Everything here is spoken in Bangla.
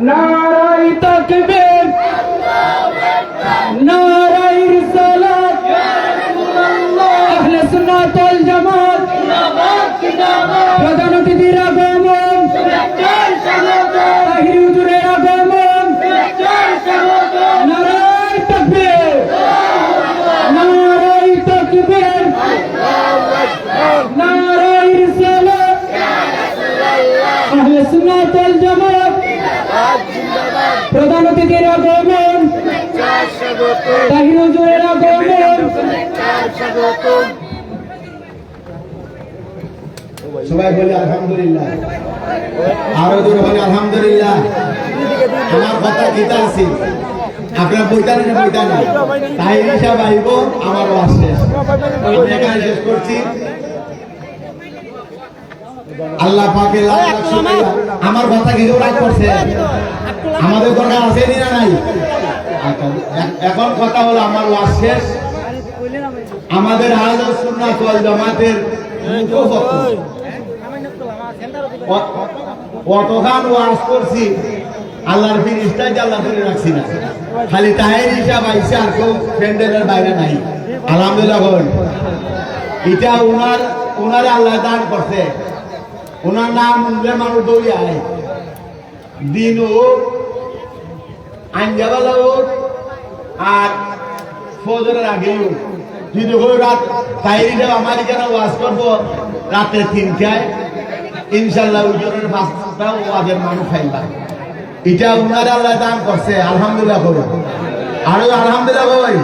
নারায়ে তাকবীর নারায়ে রিসালাত আহলে সুন্নাত ওয়াল জামাত প্রধান অতিথির আগমন তাহির হুজুরের আগমন নারায়ে তাকবীর নারায়ে তাকবীর নারায়ে রিসালাত আহলে সুন্নাত ওয়াল জামাত প্রধান অতিথির আগমন তাহির হুজুরের আগমন। সবাই বলি আলহামদুলিল্লাহ, আরো দূর বলি আলহামদুলিল্লাহ। আমার কথা গীতা আছে, আপনার বইটানি না বইটানি তাই হিসাব আইব। আমার ওয়াজ শেষ, এখানে শেষ করছি। আল্লাহ পাকে লাখ লাখ শুকরিয়া। আমার কথা কি রাগ করছে? আমাদের দরকার আছে না নাই? এখন কথা হলো আমার ওয়াজ শেষ। আমাদের আহলে সুন্নাত ওয়াল জামাতের অতখান ওয়াজ করছি, আল্লাহর ফিরিস্তায় আল্লাহ ধরে রাখছি না। খালি তাহের হিসাব আইসে, আর কেউ প্যান্ডেলের বাইরে নাই। আলহামদুলিল্লাহ বলেন। এটা উনারে আল্লাহ দান করছে। ওনার নাম উনলে মানুষ দৌড়ে আয়, দিন হোক আঞ্জাবেলা হোক আর ফজরের আগে হোক। যদি হোক রাত তাহির হিসাব আমার এখানে ওয়াজ করবো রাতে 3টায়, ইনশাল্লাহ উজরের 5টা ওয়াজের মানুষ খাইবা। এটা উনারে আল্লাহ দান করছে। আলহামদুলিল্লাহ বলো, আরো আলহামদুলিল্লাহ বল।